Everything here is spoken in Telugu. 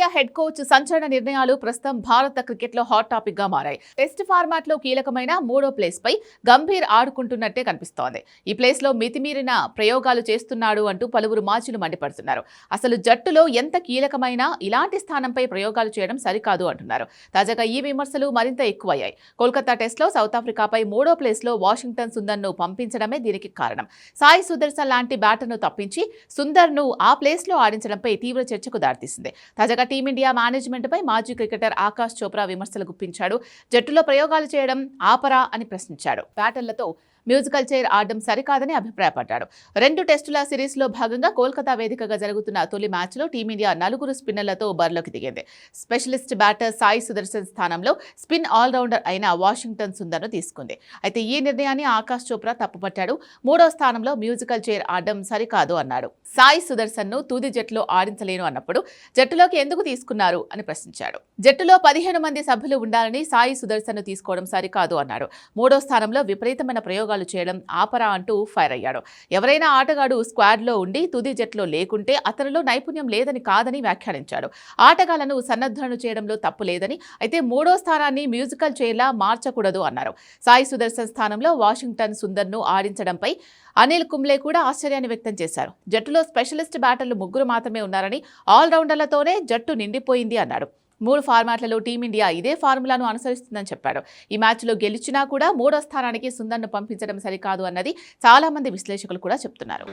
టీమిండియా హెడ్ కోచ్ సంచలన నిర్ణయాలు ప్రస్తుతం భారత క్రికెట్లో హాట్ టాపిక్ గా మారాయి. టెస్ట్ ఫార్మాట్ లో కీలకమైన మూడో ప్లేస్ పై గంభీర్ ఆడుకుంటున్నట్టే కనిపిస్తోంది. ఈ ప్లేస్ లో మితిమీరిన ప్రయోగాలు చేస్తున్నాడు అంటూ పలువురు మాజీలు మండిపడుతున్నారు. అసలు జట్టులో ఎంత కీలకమైన ఇలాంటి స్థానంపై ప్రయోగాలు చేయడం సరికాదు అంటున్నారు. తాజాగా ఈ విమర్శలు మరింత ఎక్కువయ్యాయి. కోల్కతా టెస్ట్ లో సౌత్ ఆఫ్రికాపై మూడో ప్లేస్ లో వాషింగ్టన్ సుందర్ ను పంపించడమే దీనికి కారణం. సాయి సుదర్శన్ లాంటి బ్యాటర్ ను తప్పించి సుందర్ ను ఆ ప్లేస్ లో ఆడించడంపై తీవ్ర చర్చకు దారితీసింది. తాజాగా టీమిండియా మేనేజ్మెంట్ పై మాజీ క్రికెటర్ ఆకాష్ చోప్రా విమర్శలు గుప్పించాడు. జట్టులో ప్రయోగాలు చేయడం ఆపరా అని ప్రశ్నించాడు. బ్యాటర్లతో మ్యూజికల్ చైర్ ఆడడం సరికాదని అభిప్రాయపడ్డాడు. 2 టెస్టుల సిరీస్లో భాగంగా కోల్కతా వేదికగా జరుగుతున్న తొలి మ్యాచ్లో టీమిండియా 4 స్పిన్నర్లతో బరిలోకి దిగింది. స్పెషలిస్ట్ బ్యాటర్ సాయి సుదర్శన్ స్థానంలో స్పిన్ ఆల్రౌండర్ అయిన వాషింగ్టన్ సుందర్ను తీసుకుంది. అయితే ఈ నిర్ణయాన్ని ఆకాష్ చోప్రా తప్పుపట్టాడు. 3వ స్థానంలో మ్యూజికల్ చైర్ ఆడడం సరికాదు అన్నాడు. సాయి సుదర్శన్ను తుది జట్టులో ఆడించలేను అన్నప్పుడు జట్టులోకి ఎందుకు తీసుకున్నారు అని ప్రశ్నించాడు. జట్టులో 15 మంది సభ్యులు ఉండాలని సాయి సుదర్శన్ను తీసుకోవడం సరికాదు అన్నాడు. 3వ స్థానంలో విపరీతమైన ప్రయోగాలు చేయడం ఆపరా అంటూ ఫైర్ అయ్యాడు. ఎవరైనా ఆటగాడు స్క్వాడ్లో ఉండి తుది జట్టులో లేకుంటే అతనిలో నైపుణ్యం లేదని కాదని వ్యాఖ్యానించాడు. ఆటగాళ్లను సన్నద్ధులను చేయడంలో తప్పు లేదని, అయితే 3వ స్థానాన్ని మ్యూజికల్ చైర్లా మార్చకూడదు అన్నారు. సాయి సుదర్శన్ స్థానంలో వాషింగ్టన్ సుందర్ను ఆడించడంపై అనిల్ కుంబ్లే కూడా ఆశ్చర్యాన్ని వ్యక్తం చేశారు. జట్టులో స్పెషలిస్ట్ బ్యాటర్లు 3 మాత్రమే ఉన్నారని, ఆల్రౌండర్లతోనే జట్టు నిండిపోయింది అన్నాడు. 3 ఫార్మాట్లలో టీమిండియా ఇదే ఫార్ములాను అనుసరిస్తుందని చెప్పాడు. ఈ మ్యాచ్లో గెలిచినా కూడా 3వ స్థానానికి సుందర్ను పంపించడం సరికాదు అన్నది చాలా మంది విశ్లేషకులు కూడా చెప్తున్నారు.